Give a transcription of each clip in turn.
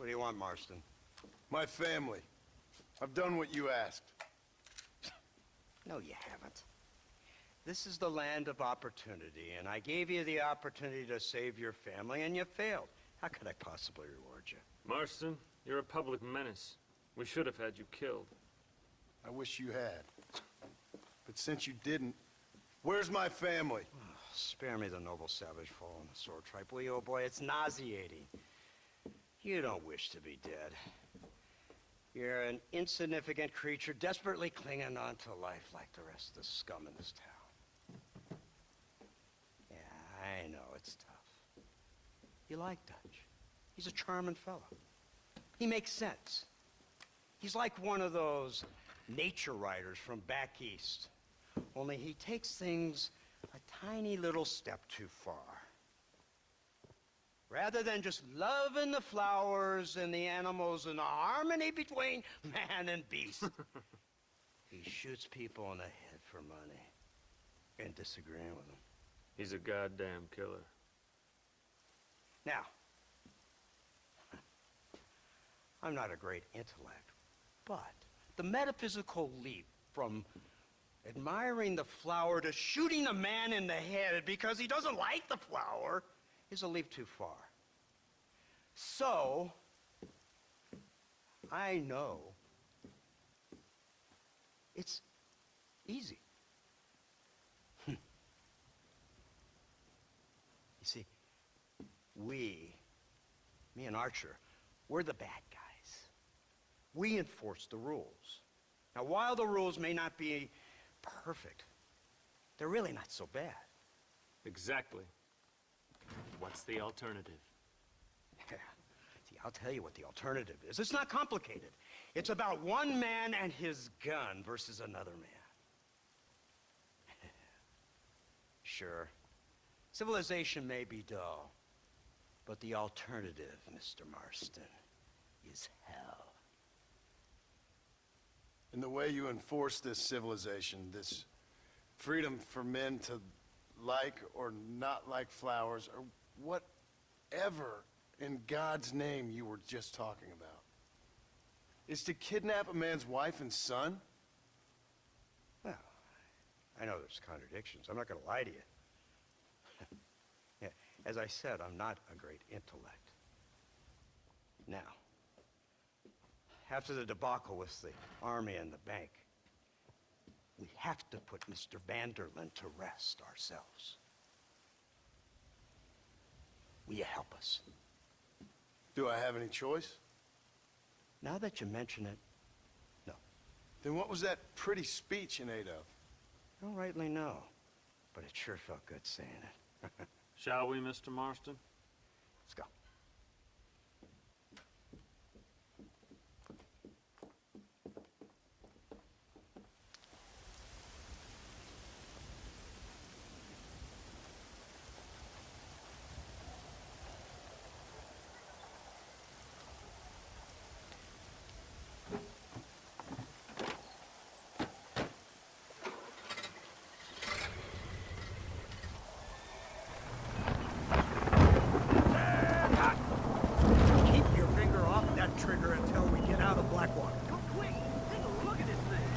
What do you want, Marston? My family. I've done what you asked. No, you haven't. This is the land of opportunity, and I gave you the opportunity to save your family, and you failed. How could I possibly reward you? Marston, you're a public menace. We should have had you killed. I wish you had. But since you didn't, where's my family? Spare me the noble savage fall on the sword tripe, will you, old boy? It's nauseating. You don't wish to be dead. You're an insignificant creature desperately clinging on to life like the rest of the scum in this town. Yeah, I know it's tough. You like Dutch. He's a charming fellow. He makes sense. He's like one of those nature writers from back east. Only he takes things a tiny little step too far. Rather than just loving the flowers and the animals and the harmony between man and beast, he shoots people in the head for money and disagreeing with them. He's a goddamn killer. Now, I'm not a great intellect, but the metaphysical leap from admiring the flower to shooting a man in the head because he doesn't like the flower is a leap too far. So, I know it's easy. You see, me and Archer, we're the bad guys. We enforce the rules. Now, while the rules may not be perfect, they're really not so bad. Exactly. What's the alternative? Yeah. See, I'll tell you what the alternative is. It's not complicated. It's about one man and his gun versus another man. Sure, civilization may be dull, but the alternative, Mr. Marston, is hell. And the way you enforce this civilization, this freedom for men to like or not like flowers, or whatever in God's name you were just talking about, is to kidnap a man's wife and son? Well, I know there's contradictions. I'm not going to lie to you. Yeah, as I said, I'm not a great intellect. Now, after the debacle with the army and the bank, we have to put Mr. Vanderlyn to rest ourselves. Will you help us? Do I have any choice? Now that you mention it, no. Then what was that pretty speech in aid of? I don't rightly know, but it sure felt good saying it. Shall we, Mr. Marston? Let's go. Trigger until we get out of Blackwater. Come quick! Take a look at this thing!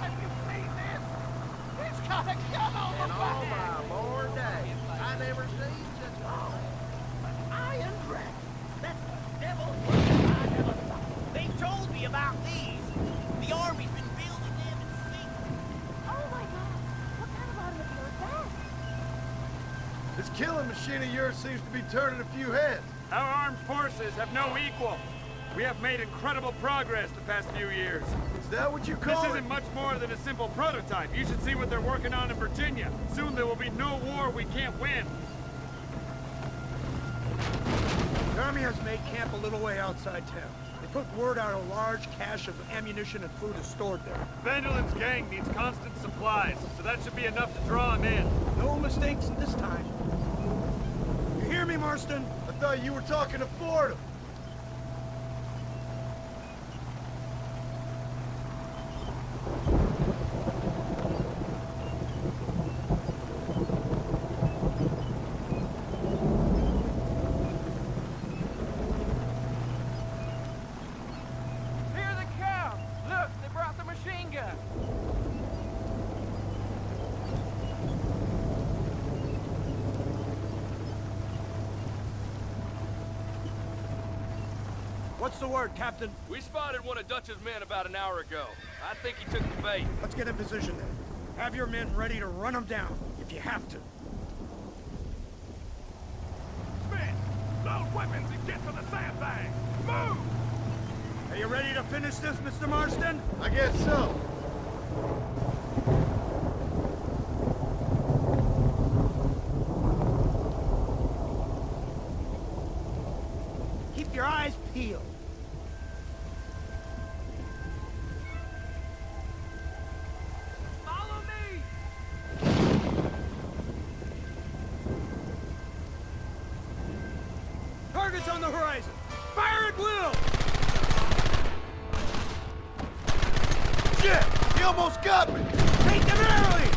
Have you seen this? It's got a gun on the back! all my born days, I never seen such a thing. An iron dragon! That's the devil I never saw! They told me about these. The army's been building them in secret. Oh my god! What kind of automobile is that? This killing machine of yours seems to be turning a few heads. Our armed forces have no equal. We have made incredible progress the past few years. Is that what you call This it? isn't much more than a simple prototype. You should see what they're working on in Virginia. Soon there will be no war we can't win. The army has made camp a little way outside town. They put word out a large cache of ammunition and food is stored there. Vanderlyn's gang needs constant supplies, so that should be enough to draw him in. No mistakes this time. You hear me, Marston? I thought you were talking to Fordham. What's the word, Captain? We spotted one of Dutch's men about an hour ago. I think he took the bait. Let's get in position then. Have your men ready to run them down, if you have to. Smith, load weapons and get to the sandbag. Move! Are you ready to finish this, Mr. Marston? I guess so. Keep your eyes peeled. Follow me! Targets on the horizon. Fire at will! Shit! He almost got me! Take them early!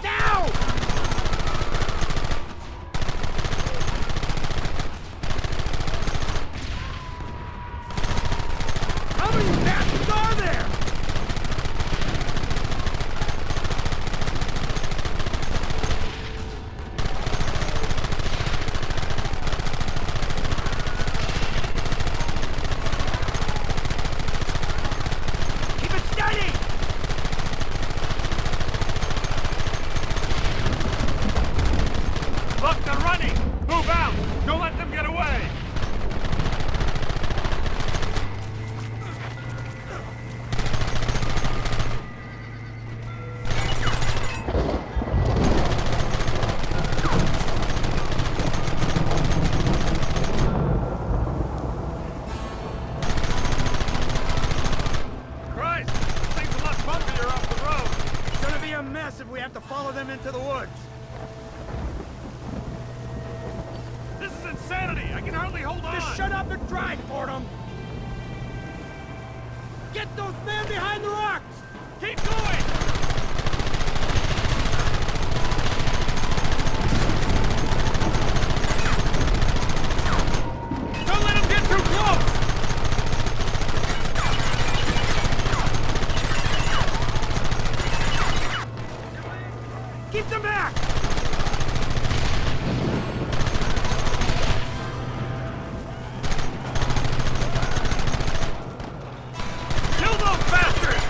Now! How many bastards are there? Keep it steady! Look, they're running! Move out! Don't let them get away! Christ! Things a lot bumpier off the road! It's gonna be a mess if we have to follow them into the woods. This is insanity! I can hardly hold on! Just shut up and drive, Fordham! Get those men behind the rocks! Keep going! Don't let him get too close! Keep them back! Kill those bastards!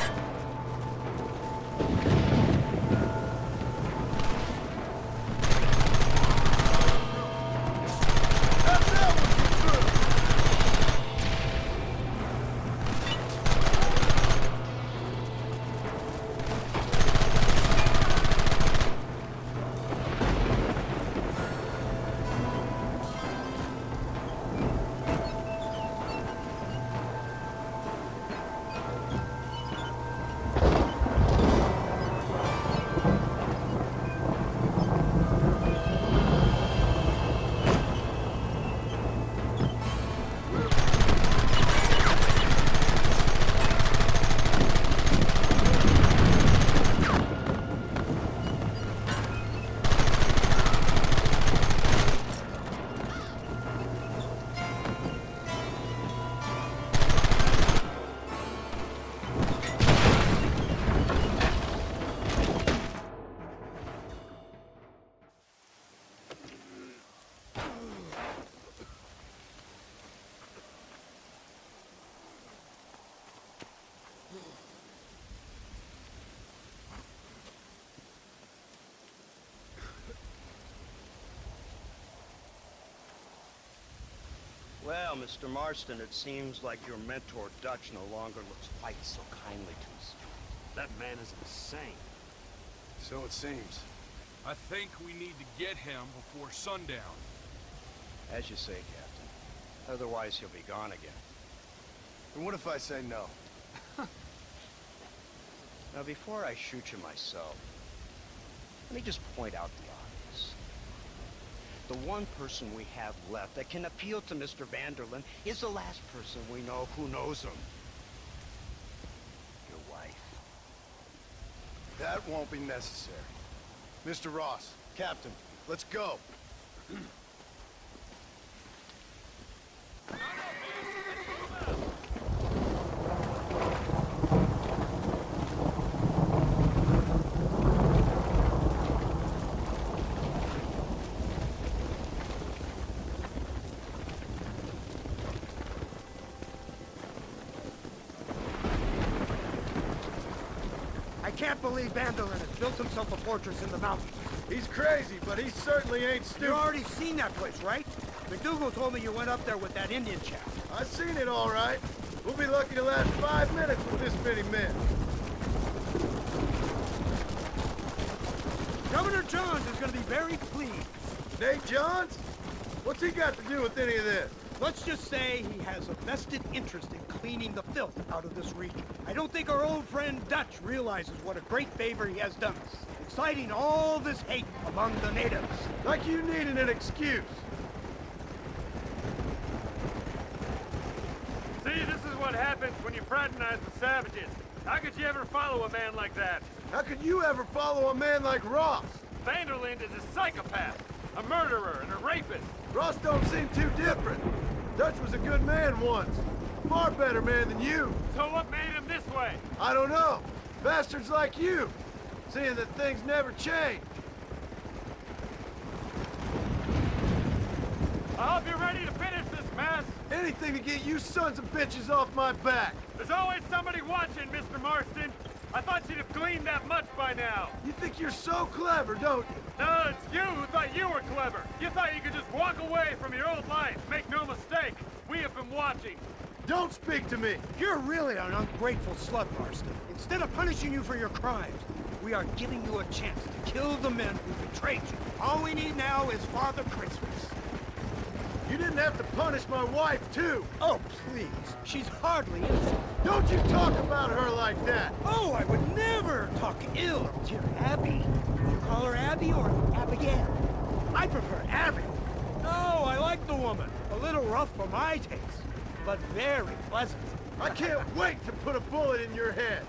That's that one through! Well, Mr. Marston, it seems like your mentor Dutch no longer looks quite so kindly to us. That man is insane. So it seems. I think we need to get him before sundown. As you say, Captain. Otherwise, he'll be gone again. And what if I say no? Now, before I shoot you myself, let me just point out the obvious. The one person we have left that can appeal to Mr. Vanderlyn is the last person we know who knows him. Your wife. That won't be necessary. Mr. Ross, Captain, let's go. can't believe Vanderlyn has built himself a fortress in the mountains. He's crazy, but he certainly ain't You stupid. already seen that place, right? McDougal told me you went up there with that Indian chap. I've seen it all right. We'll be lucky to last 5 minutes with this many men. Governor Johns is gonna be very pleased. Nate Johns? What's he got to do with any of this? Let's just say he has a vested interest in cleaning the filth out of this region. I don't think our old friend Dutch realizes what a great favor he has done us, inciting all this hate among the natives. Like you needed an excuse. See, this is what happens when you fraternize with savages. How could you ever follow a man like that? How could you ever follow a man like Ross? Vanderlyn is a psychopath, a murderer, and a rapist. Ross don't seem too different. Dutch was a good man once. Far better man than you. So what made him this way? I don't know. Bastards like you. Seeing that things never change. I hope you're ready to finish this mess. Anything to get you sons of bitches off my back. There's always somebody watching, Mr. Marston. I thought you'd have gleaned that much by now. You think you're so clever, don't you? No, it's you who thought you were clever. You thought you could just walk away from your old life. Make no mistake, we have been watching. Don't speak to me. You're really an ungrateful slut, Marston. Instead of punishing you for your crimes, we are giving you a chance to kill the men who betrayed you. All we need now is Father Christmas. You didn't have to punish my wife, too. Oh, please. She's hardly innocent. Don't you talk about her like that. Oh, I would never talk ill of dear Abby. Would you call her Abby or Abigail? I prefer Abby. No, I like the woman. A little rough for my taste, but very pleasant. I can't wait to put a bullet in your head.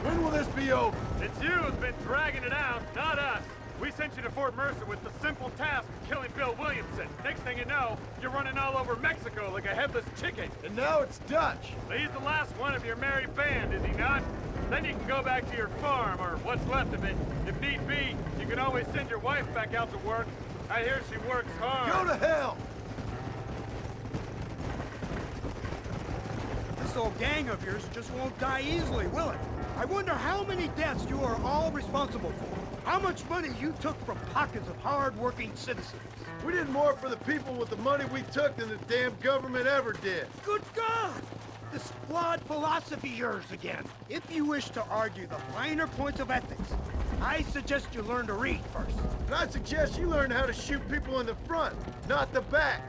When will this be over? It's you who's been dragging it out, not us. We sent you to Fort Mercer with the simple task of killing Bill Williamson. Next thing you know, you're running all over Mexico like a headless chicken. And now it's Dutch. He's the last one of your merry band, is he not? Then you can go back to your farm, or what's left of it. If need be, you can always send your wife back out to work. I hear she works hard. Go to hell. This old gang of yours just won't die easily, will it? I wonder how many deaths you are all responsible for. How much money you took from pockets of hard-working citizens. We did more for the people with the money we took than the damn government ever did. Good God! This flawed philosophy yours again. If you wish to argue the finer points of ethics, I suggest you learn to read first. And I suggest you learn how to shoot people in the front, not the back.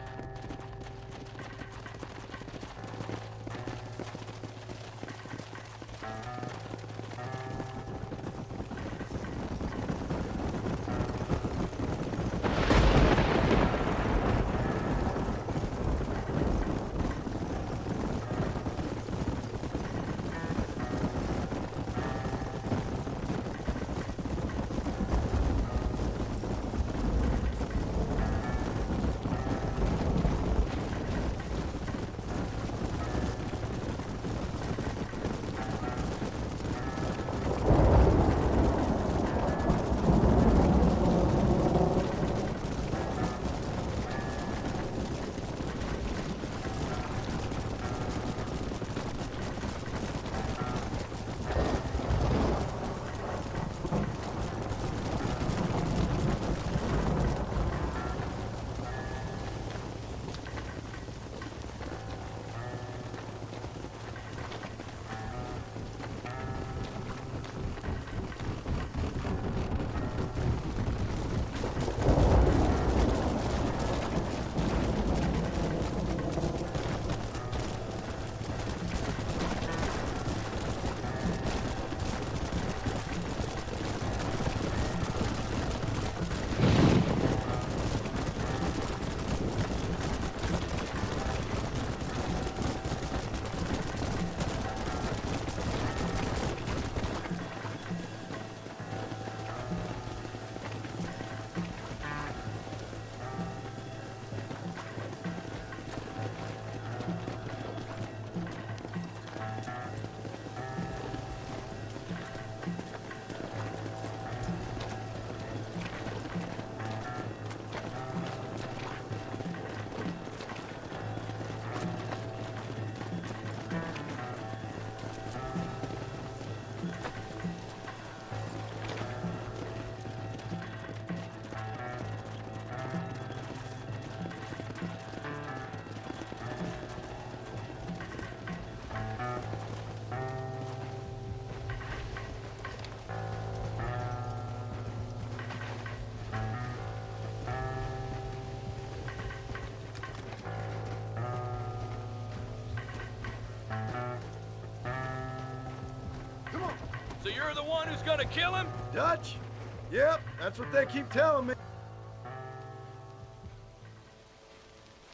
So you're the one who's gonna kill him? Dutch? Yep, that's what they keep telling me.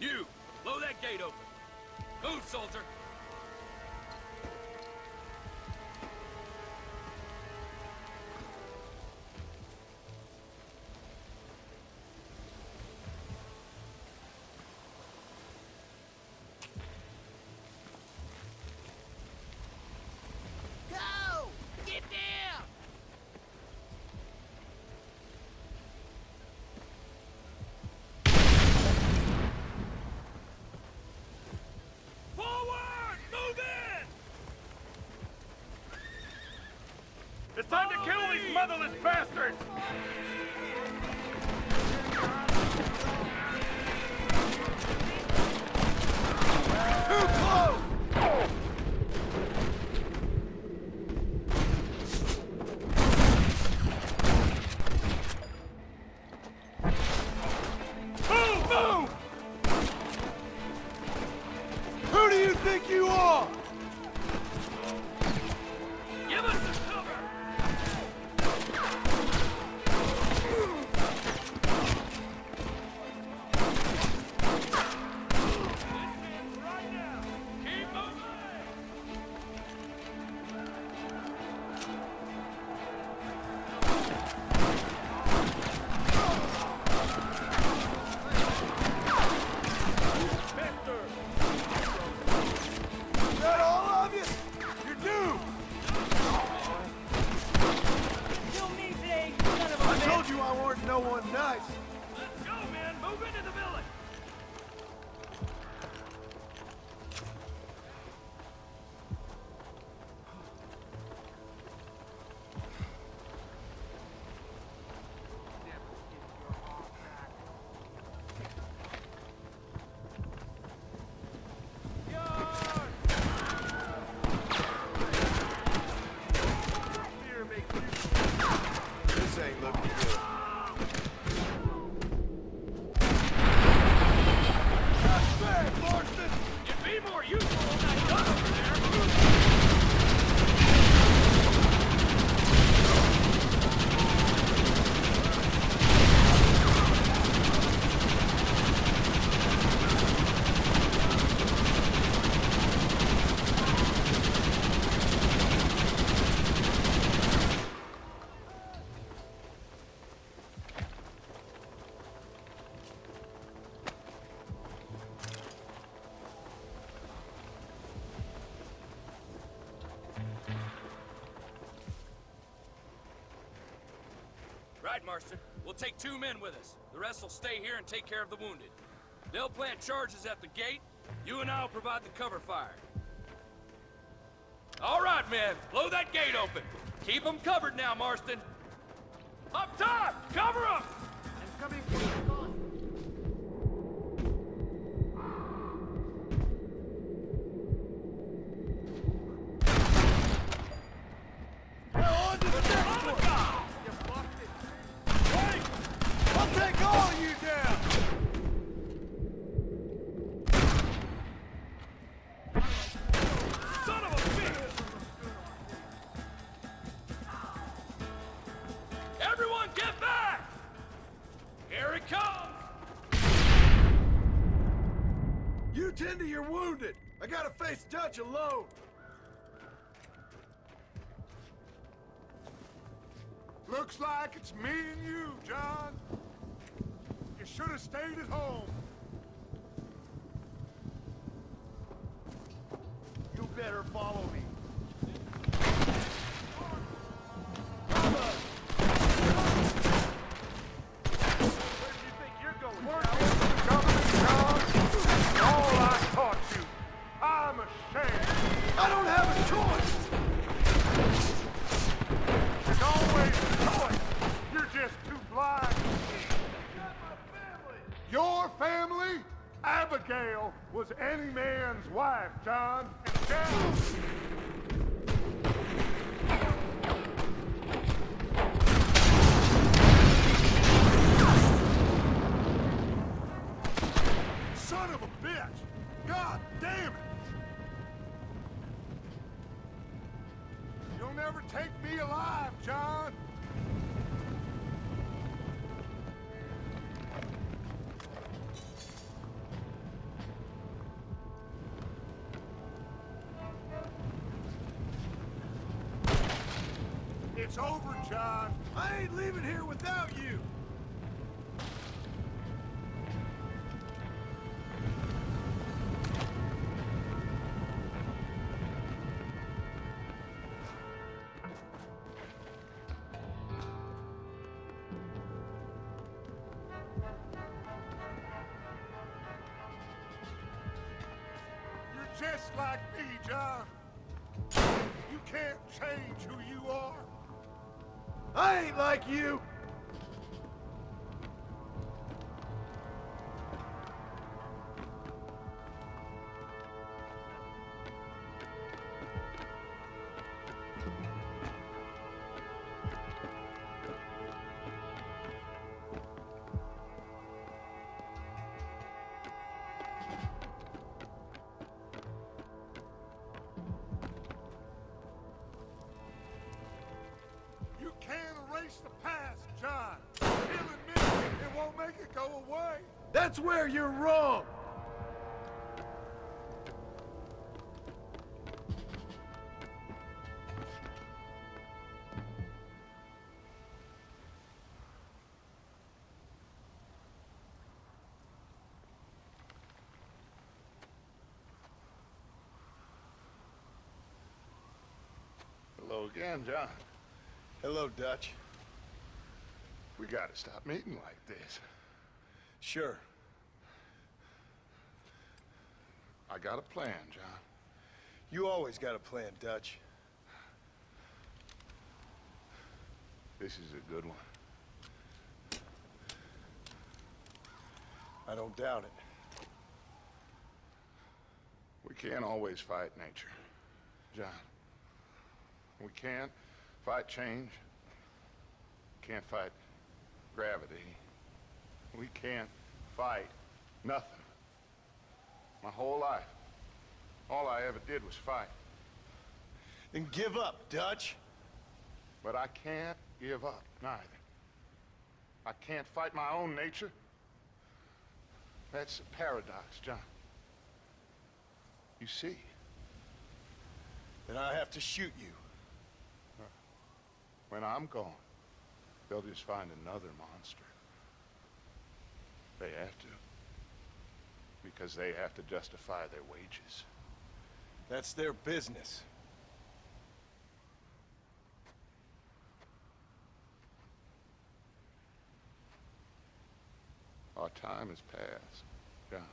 You, blow that gate open. Move, soldier. Go! Get down! Forward! Move in! It's time to kill these motherless bastards! Too close! Move! Move! Who do you think you are? Give us some cover! Right now! Keep moving! Is that all of you? You're doomed! Kill me today, son of a I bitch! told you I weren't no one nice. Let's go, man! Move into the village! This ain't looking good. Not bad, Marston! You'd be more useful than that gun over there! Right, Marston. We'll take 2 men with us. The rest will stay here and take care of the wounded. They'll plant charges at the gate. You and I'll provide the cover fire. All right, men. Blow that gate open. Keep them covered now, Marston. Up top! Cover them! I'm coming for you, son. Now on to the next one! You fucked it! Wait! I'll take all of you down! Son of a bitch! Everyone get back! Here it comes! You tend to your wounded. I gotta face Dutch alone. Looks like it's me and you, John. You should have stayed at home. You better follow me. Where do you think you're going, John? All I taught you. I'm ashamed. I don't have a choice. There's always a choice. You're just too blind. Your family? Abigail was any man's wife, John. And Jack. Son of a bitch! God damn it! You'll never take me alive! It's over, John. I ain't leaving here without you. You're just like me, John. You can't change who you are. I ain't like you. You can't erase the past, John. Killing me, it won't make it go away. That's where you're wrong. Hello again, John. Hello, Dutch. We gotta stop meeting like this. Sure. I got a plan, John. You always got a plan, Dutch. This is a good one. I don't doubt it. We can't always fight nature, John. We can't fight change. Can't fight gravity. We can't fight nothing. My whole life, all I ever did was fight. Then give up, Dutch. But I can't give up, neither. I can't fight my own nature. That's a paradox, John. You see? Then I have to shoot you. When I'm gone, they'll just find another monster. They have to. Because they have to justify their wages. That's their business. Our time has passed, John.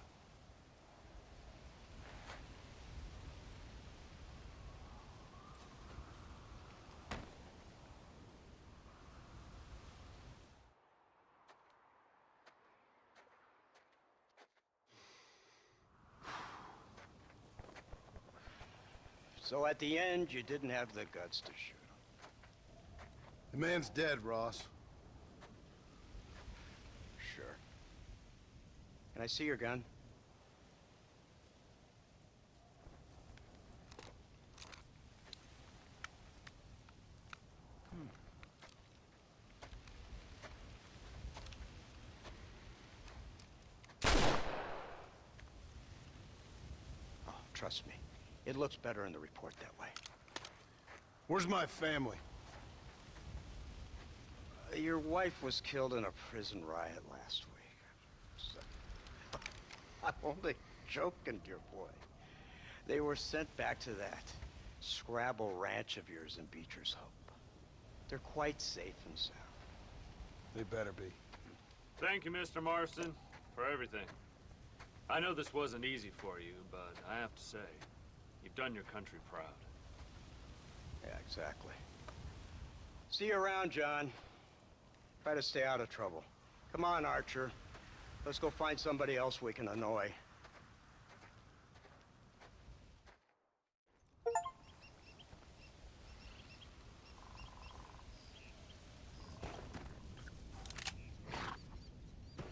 So at the end, you didn't have the guts to shoot him. The man's dead, Ross. Sure. Can I see your gun? Oh, trust me. It looks better in the report that way. Where's my family? Your wife was killed in a prison riot last week. So, I'm only joking, dear boy. They were sent back to that Scrabble ranch of yours in Beecher's Hope. They're quite safe and sound. They better be. Thank you, Mr. Marston, for everything. I know this wasn't easy for you, but I have to say, you've done your country proud. Yeah, exactly. See you around, John. Try to stay out of trouble. Come on, Archer. Let's go find somebody else we can annoy.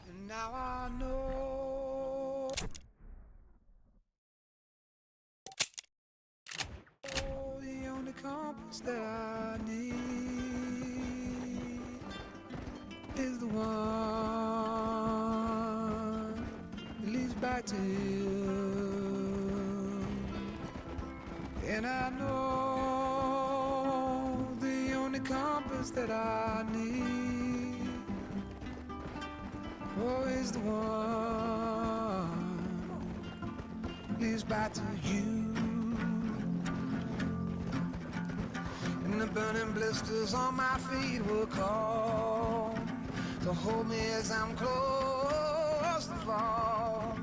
And now I know the only compass that I need is the one that leads back to you. And I know the only compass that I need. Always the one leads back to you. And the burning blisters on my feet will call to hold me as I'm close to fall.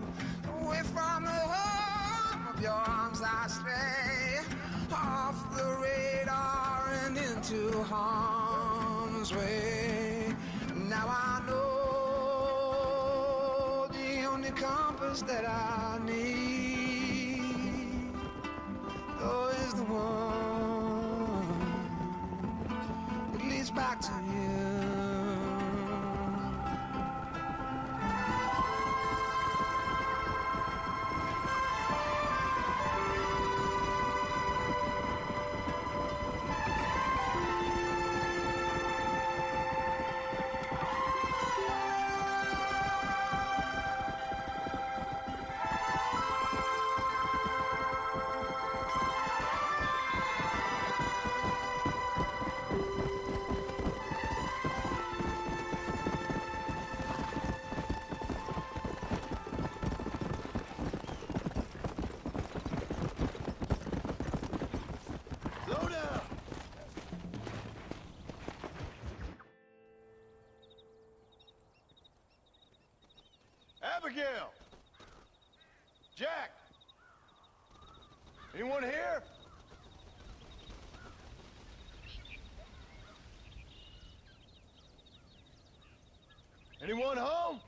Away from the home of your arms I stray, off the radar and into harm's way. Now I know the only compass that I need, oh, is the one that leads back to you. Slow down! Abigail! Jack! Anyone here? Anyone home?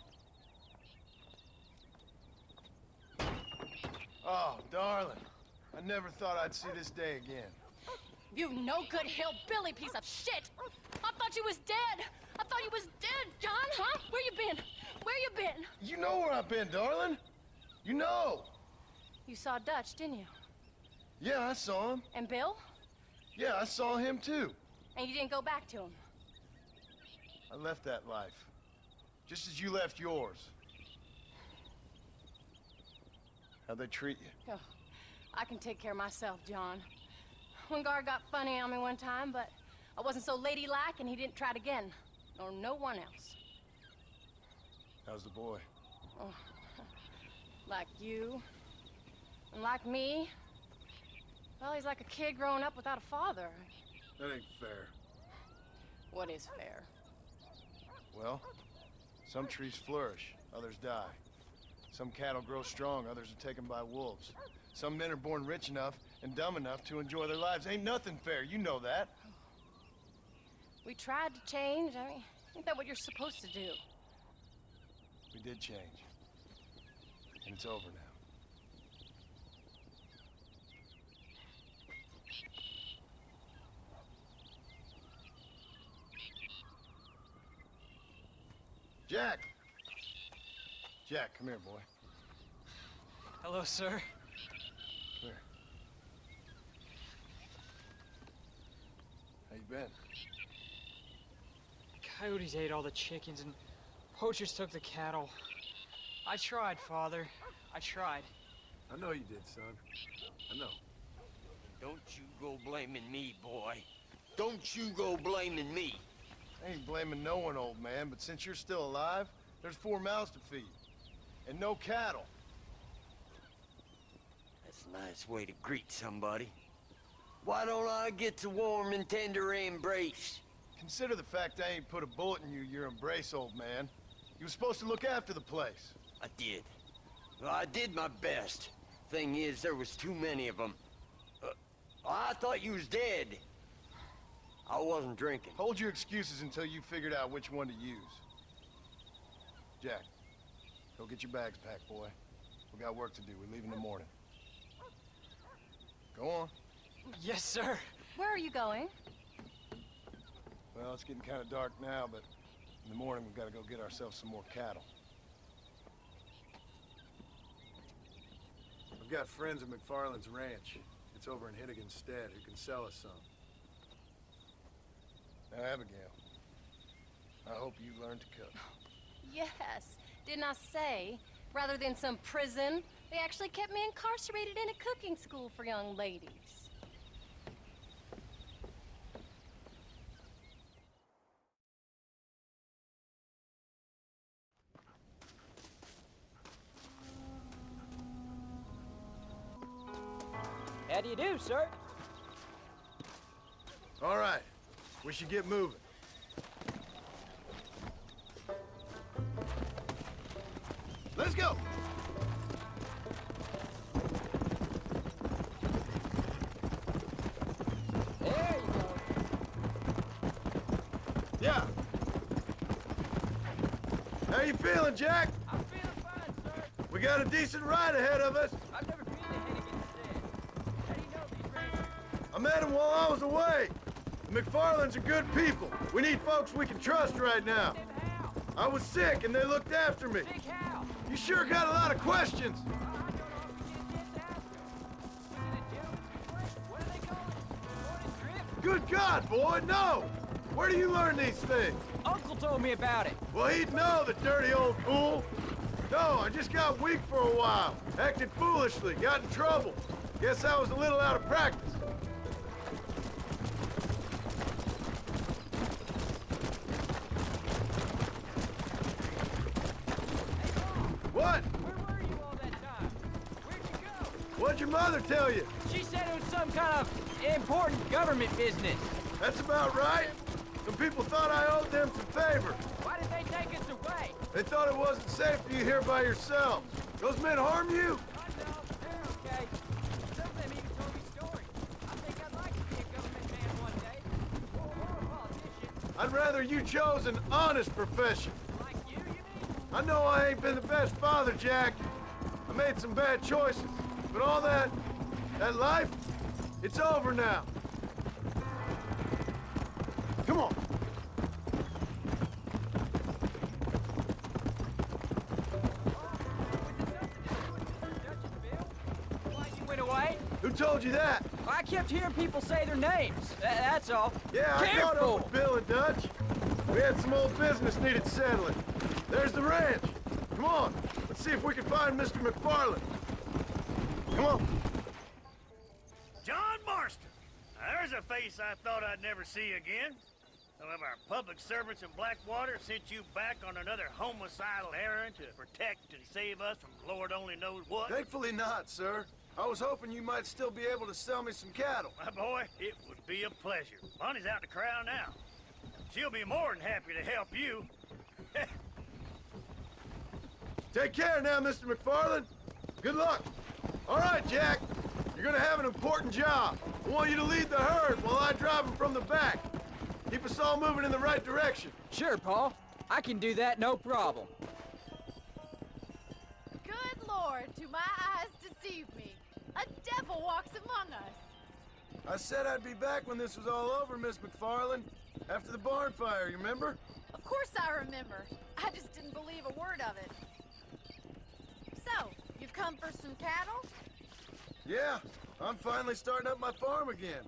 Oh, darling. I never thought I'd see this day again. You no good hillbilly piece of shit! I thought you was dead! I thought you was dead, John, huh? Where you been? Where you been? You know where I've been, darling. You know. You saw Dutch, didn't you? Yeah, I saw him. And Bill? Yeah, I saw him too. And you didn't go back to him? I left that life. Just as you left yours. How'd they treat you? Oh, I can take care of myself, John. Wingard got funny on me one time, but I wasn't so ladylike and he didn't try it again. Nor no one else. How's the boy? Oh, like you. And like me. Well, he's like a kid growing up without a father. That ain't fair. What is fair? Well, some trees flourish, others die. Some cattle grow strong, others are taken by wolves. Some men are born rich enough and dumb enough to enjoy their lives. Ain't nothing fair, you know that. We tried to change. I mean, ain't that what you're supposed to do? We did change. And it's over now. Jack! Jack, come here, boy. Hello, sir. Come here. How you been? Coyotes ate all the chickens and poachers took the cattle. I tried, Father. I tried. I know you did, son. I know. Don't you go blaming me, boy. Don't you go blaming me. I ain't blaming no one, old man, but since you're still alive, there's 4 mouths to feed. And no cattle. That's a nice way to greet somebody. Why don't I get the warm and tender embrace? Consider the fact I ain't put a bullet in your embrace, old man. You were supposed to look after the place. I did. Well, I did my best. Thing is, there was too many of them. I thought you was dead. I wasn't drinking. Hold your excuses until you figured out which one to use. Jack, go get your bags packed, boy. We got work to do. We leave in the morning. Go on. Yes, sir. Where are you going? Well, it's getting kind of dark now, but in the morning we've got to go get ourselves some more cattle. I've got friends at McFarland's ranch. It's over in Hittigan's Stead who can sell us some. Now, Abigail, I hope you learn to cook. Yes. Didn't I say, rather than some prison, they actually kept me incarcerated in a cooking school for young ladies. do you do, sir? All right, we should get moving. Let's go! There you go. Yeah. How you feeling, Jack? I'm feeling fine, sir. We got a decent ride ahead of us. I've never been to Hennigan's Den. How do you know these ranchers? I met him while I was away. The McFarlands are good people. We need folks we can trust right now. Then how? I was sick and they looked after me. Big how? You sure got a lot of questions. I don't know if you get to ask them. What do they do? Where are they going? Going a trip? Good God, boy, no! Where do you learn these things? Uncle told me about it. Well, he'd know, the dirty old fool. No, I just got weak for a while. Acted foolishly, got in trouble. Guess I was a little out of practice. What? Where were you all that time? Where'd you go? What'd your mother tell you? She said it was some kind of important government business. That's about right. Some people thought I owed them some favor. Why did they take us away? They thought it wasn't safe for you here by yourselves. Those men harm you? I know, they're okay. Some of them even told me stories. I think I'd like to be a government man one day. Or a politician. I'd rather you chose an honest profession. Like you mean? I know I ain't been the best father, Jack. I made some bad choices. But all that life, it's over now. Come on. Why you went away? Who told you that? I kept hearing people say their names. That's all. Yeah, I caught Careful! up with Bill and Dutch. We had some old business needed settling. There's the ranch. Come on, let's see if we can find Mr. McFarland. Come on. John Marston. Now, there's a face I thought I'd never see again. Some of our public servants in Blackwater sent you back on another homicidal errand to protect and save us from Lord only knows what. Thankfully not, sir. I was hoping you might still be able to sell me some cattle. My boy, it would be a pleasure. Bonnie's out in the crowd now. She'll be more than happy to help you. Take care now, Mr. McFarland. Good luck. All right, Jack. You're gonna have an important job. I want you to lead the herd while I drive them from the back. Keep us all moving in the right direction. Sure, Paul. I can do that, no problem. Good Lord, do my eyes deceive me? A devil walks among us. I said I'd be back when this was all over, Miss McFarland. After the barn fire, you remember? Of course I remember. I just didn't believe a word of it. So, you've come for some cattle? Yeah, I'm finally starting up my farm again.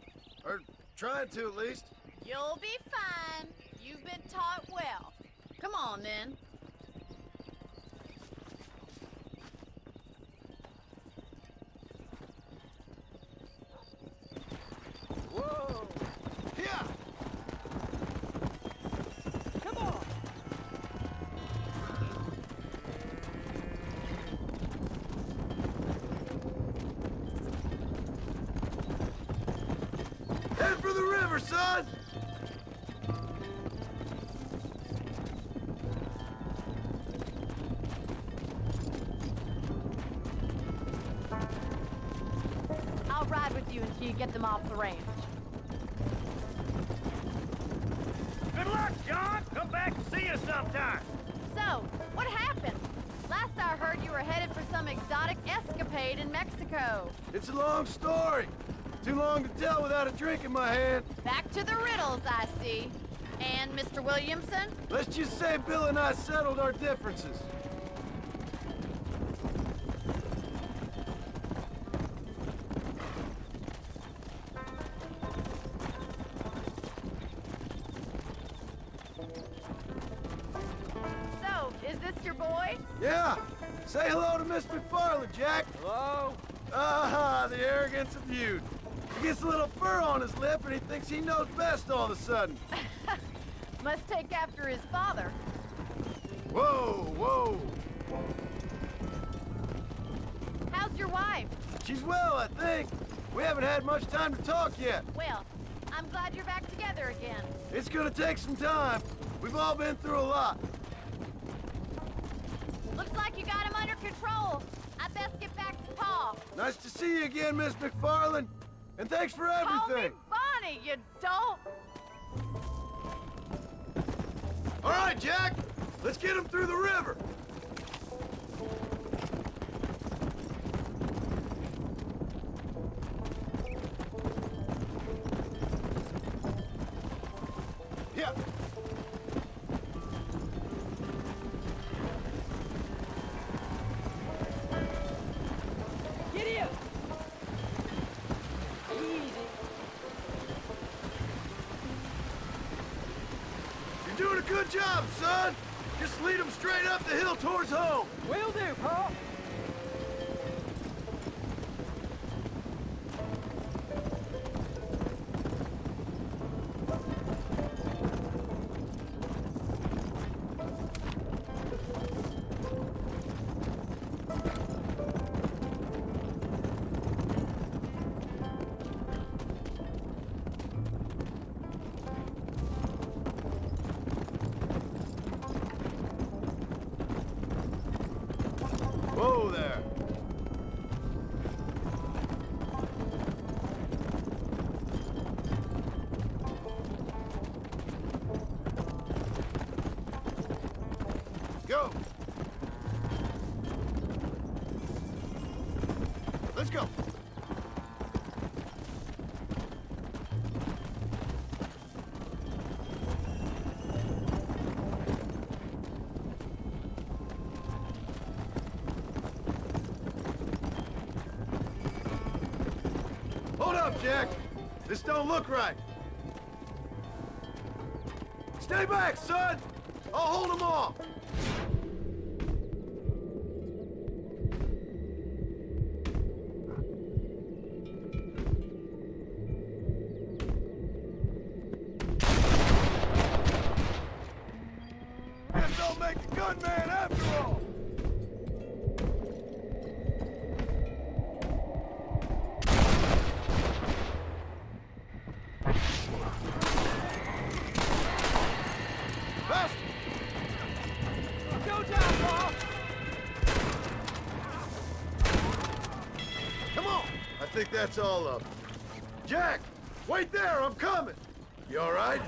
Or trying to, at least. You'll be fine. You've been taught well. Come on, then. Whoa! Yeah! Come on! Head for the river, son! I'll ride with you until you get them off the range. Good luck, John. Come back and see us sometime. So, what happened? Last I heard you were headed for some exotic escapade in Mexico. It's a long story. Too long to tell without a drink in my hand. Back to the riddles, I see. And Mr. Williamson? Let's just say Bill and I settled our differences. So, is this your boy? Yeah! Say hello to Miss McFarland, Jack! Hello? Ah, the arrogance of youth. He gets a little fur on his lip and he thinks he knows best all of a sudden. Must take after his father. Whoa, whoa! How's your wife? She's well, I think. We haven't had much time to talk yet. Well, I'm glad you're back together again. It's gonna take some time. We've all been through a lot. Looks like you got him under control. I best get back to Pa. Nice to see you again, Miss McFarland. And thanks for Call me everything. Bonnie, you dope. All right, Jack. Let's get him through the river. Yeah. Gideon! Easy. You're doing a good job, son. Just lead him straight up the hill towards home. Will do, Pa. Whoa there. Go. Let's go. Hold up, Jack. This don't look right. Stay back, son. I'll hold him off. Guess I'll make a gunman after all. Faster! Go down, Pa. Come on! I think that's all of them. Jack! Wait there! I'm coming! You all right?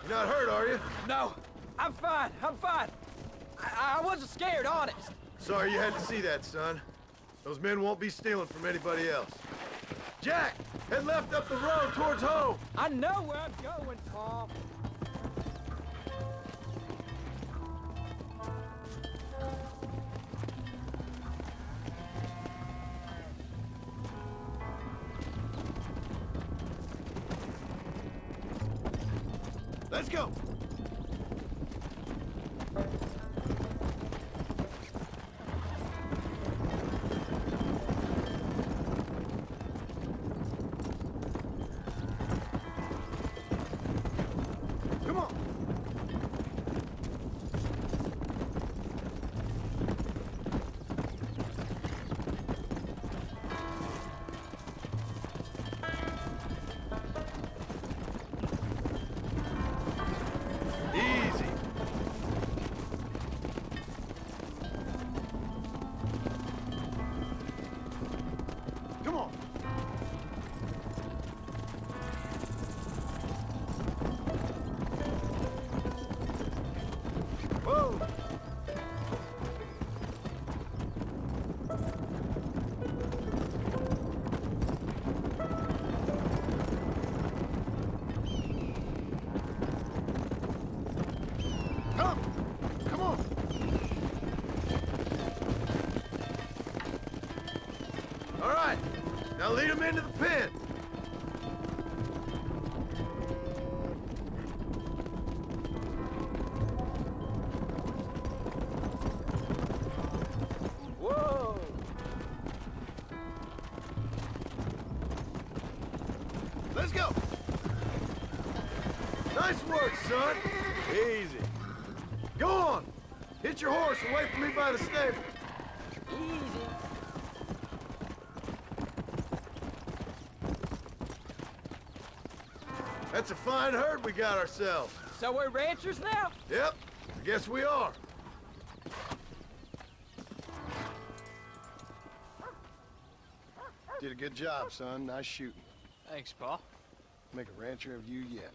You're not hurt, are you? No, I'm fine. I'm fine. I wasn't scared, honest. Sorry you had to see that, son. Those men won't be stealing from anybody else. Jack! Head left up the road towards home! I know where I'm going, Pa. Let's go! Come on! Easy. Come on. Whoa. Come! Come on! All right, now lead him into the pen. Whoa. Let's go! Nice work, son! Easy. Go on! Hit your horse and wait for me by the stable. Easy. That's a fine herd we got ourselves. So we're ranchers now? Yep, I guess we are. Did a good job, son. Nice shooting. Thanks, Pa. Make a rancher of you yet.